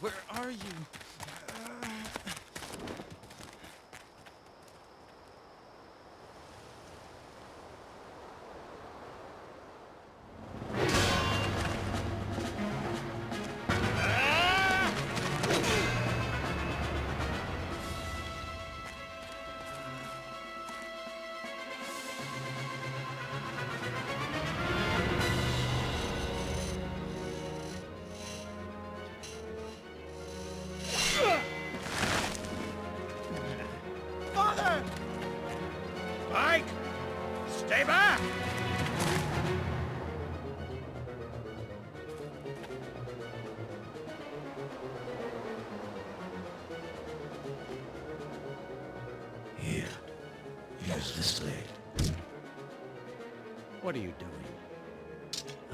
Where are you? Father! Mike! Stay back! Here's this blade. What are you doing?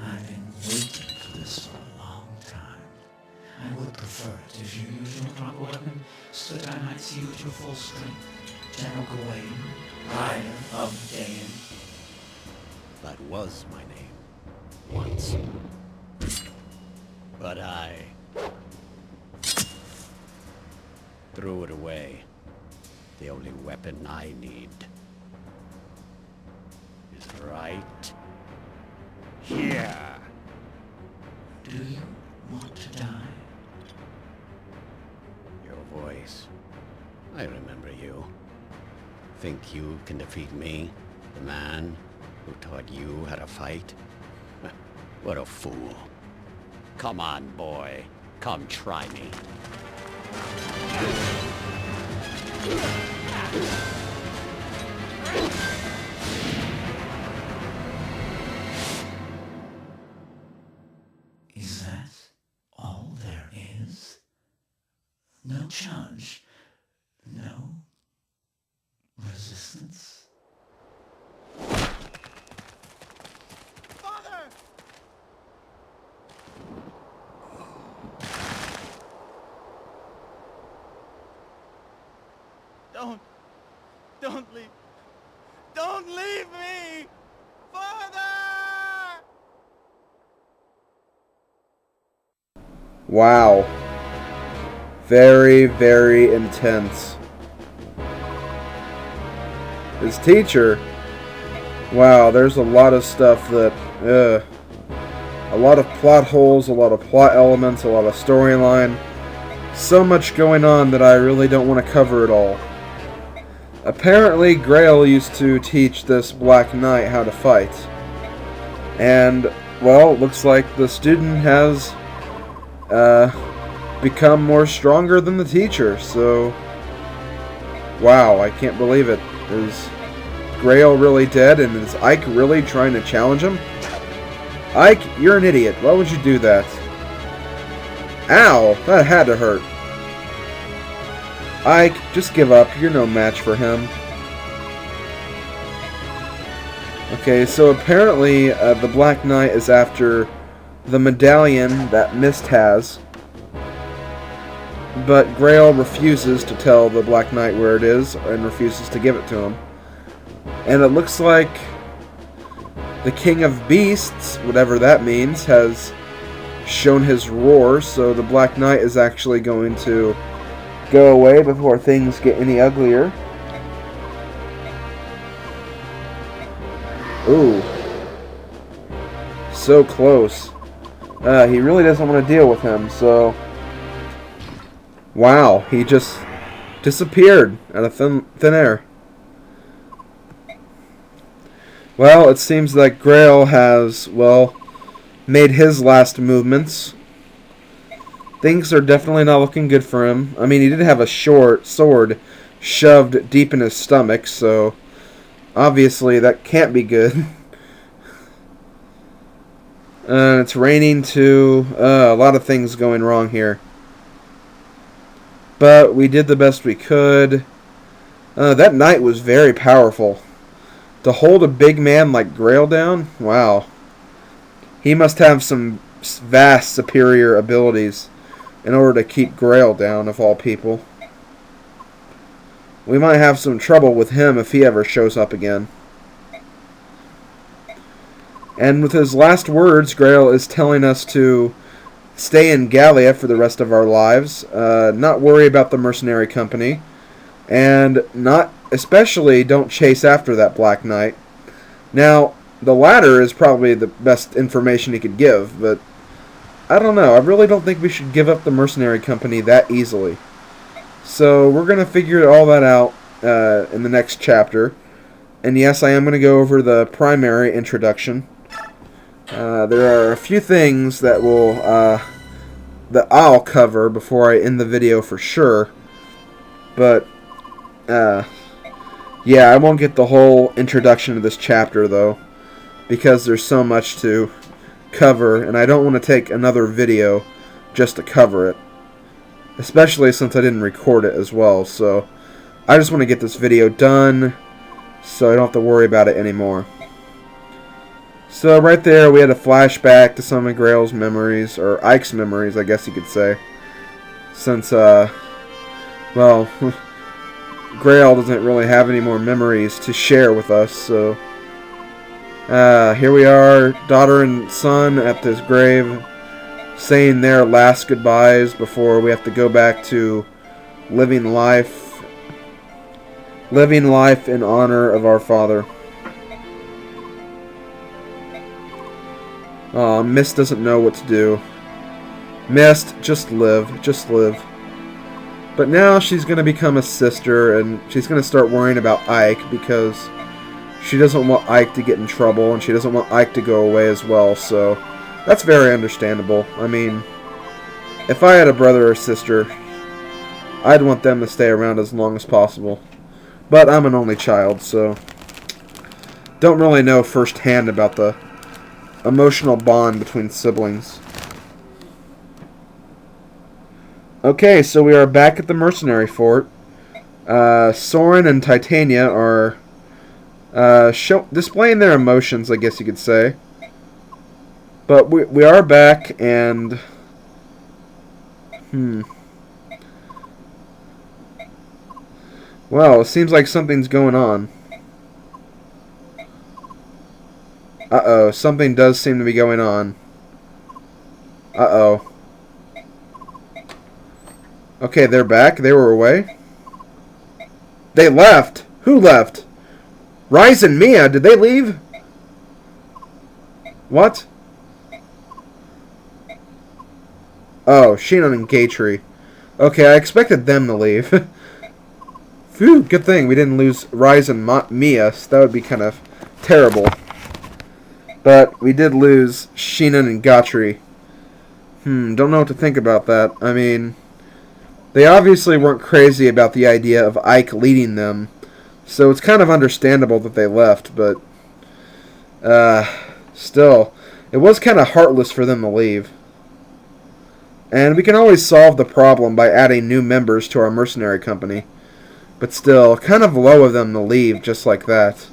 I've been waiting for this for a long time. I would prefer it if you used your proper weapon, so that I might see you at your full strength. General Gawain, Rider of Dain. That was my name. Once. But I threw it away. The only weapon I need is right here. Do you want to die? Your voice. I remember you. Think you can defeat me? The man who taught you how to fight? What a fool. Come on, boy. Come try me. Is that all there is? No challenge? No resistance? Father! Don't leave. Don't leave me! Father! Wow. Very, very intense. His teacher. Wow, there's a lot of stuff that, a lot of plot holes, a lot of plot elements, a lot of storyline. So much going on that I really don't want to cover it all. Apparently, Grail used to teach this Black Knight how to fight. And, well, looks like the student has become more stronger than the teacher, so wow, I can't believe it. Is Grail really dead, and is Ike really trying to challenge him? Ike, you're an idiot. Why would you do that? Ow, that had to hurt. Ike, just give up. You're no match for him. Okay, so apparently the Black Knight is after the medallion that Mist has, but Grail refuses to tell the Black Knight where it is and refuses to give it to him. And it looks like the King of Beasts, whatever that means, has shown his roar, so the Black Knight is actually going to go away before things get any uglier. Ooh. So close. He really doesn't want to deal with him, so... Wow, he just disappeared out of thin air. Well, it seems that Grail has, well, made his last movements. Things are definitely not looking good for him. I mean, he did have a short sword shoved deep in his stomach, so obviously that can't be good. It's raining too. A lot of things going wrong here. But we did the best we could. That knight was very powerful. To hold a big man like Grail down? Wow. He must have some vast superior abilities in order to keep Grail down, of all people. We might have some trouble with him if he ever shows up again. And with his last words, Grail is telling us to stay in Gallia for the rest of our lives, not worry about the mercenary company, and especially don't chase after that Black Knight. Now, the latter is probably the best information he could give, but I don't know. I really don't think we should give up the mercenary company that easily. So we're going to figure all that out in the next chapter. And yes, I am going to go over the primary introduction. There are a few things that that I'll cover before I end the video for sure. But yeah, I won't get the whole introduction to this chapter though, because there's so much to cover, and I don't want to take another video just to cover it, especially since I didn't record it as well. So I just want to get this video done so I don't have to worry about it anymore. So right there we had a flashback to some of Grail's memories, or Ike's memories I guess you could say, since well, Grail doesn't really have any more memories to share with us. So here we are, daughter and son at this grave, saying their last goodbyes before we have to go back to living life in honor of our father. Aw, Mist doesn't know what to do. Mist, just live. But now she's going to become a sister, and she's going to start worrying about Ike, because she doesn't want Ike to get in trouble, and she doesn't want Ike to go away as well, so that's very understandable. I mean, if I had a brother or sister, I'd want them to stay around as long as possible. But I'm an only child, so don't really know firsthand about the emotional bond between siblings. Okay, so we are back at the mercenary fort. Soren and Titania are displaying their emotions, I guess you could say. But we are back, and well, it seems like something's going on. Uh-oh, something does seem to be going on. Uh-oh. Okay, they're back. They were away. They left. Who left? Rise and Mia, did they leave? What? Oh, Shinon and Gatry. Okay, I expected them to leave. Phew, good thing we didn't lose Rise and Mia, so that would be kind of terrible. But we did lose Shinon and Gatry. Don't know what to think about that. I mean, they obviously weren't crazy about the idea of Ike leading them, so it's kind of understandable that they left, but still, it was kind of heartless for them to leave. And we can always solve the problem by adding new members to our mercenary company, but still, kind of low of them to leave just like that.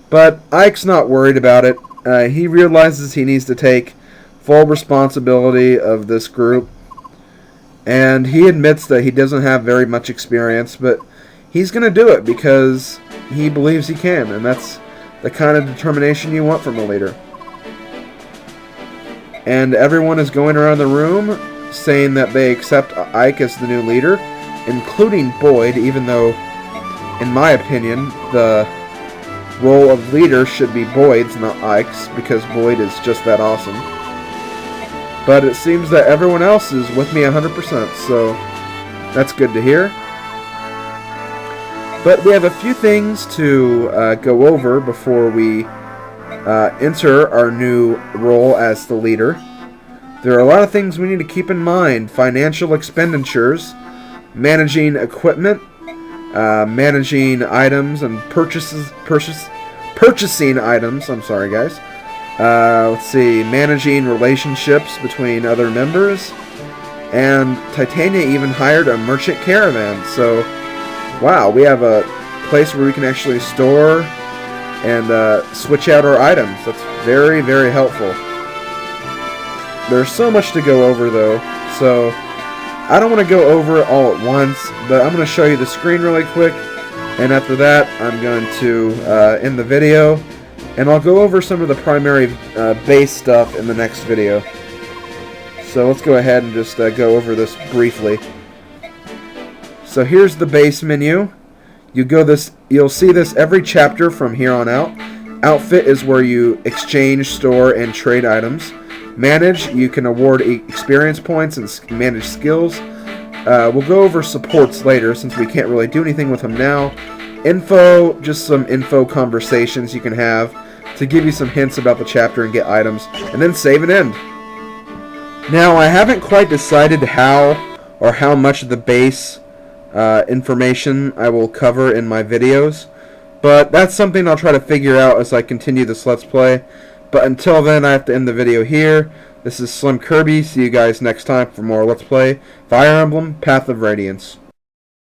But Ike's not worried about it. He realizes he needs to take full responsibility of this group, and he admits that he doesn't have very much experience, but he's going to do it because he believes he can, and that's the kind of determination you want from a leader. And everyone is going around the room saying that they accept Ike as the new leader, including Boyd, even though, in my opinion, the role of leader should be Boyd's, not Ike's, because Boyd is just that awesome. But it seems that everyone else is with me 100%, so that's good to hear. But we have a few things to go over before we enter our new role as the leader. There are a lot of things we need to keep in mind. Financial expenditures, managing equipment, managing items and purchasing items. I'm sorry, guys. Let's see, managing relationships between other members, and Titania even hired a merchant caravan. So, wow, we have a place where we can actually store and switch out our items. That's very, very helpful. There's so much to go over, though, so I don't want to go over it all at once, but I'm going to show you the screen really quick, and after that, I'm going to end the video, and I'll go over some of the primary base stuff in the next video. So let's go ahead and just go over this briefly. So here's the base menu. You'll see this every chapter from here on out. Outfit is where you exchange, store, and trade items. Manage, you can award experience points and manage skills. We'll go over supports later since we can't really do anything with them now. Info, just some info conversations you can have to give you some hints about the chapter and get items. And then save and end. Now, I haven't quite decided how much of the base information I will cover in my videos, but that's something I'll try to figure out as I continue this Let's Play. But until then, I have to end the video here. This is SlimKirby. See you guys next time for more Let's Play Fire Emblem Path of Radiance.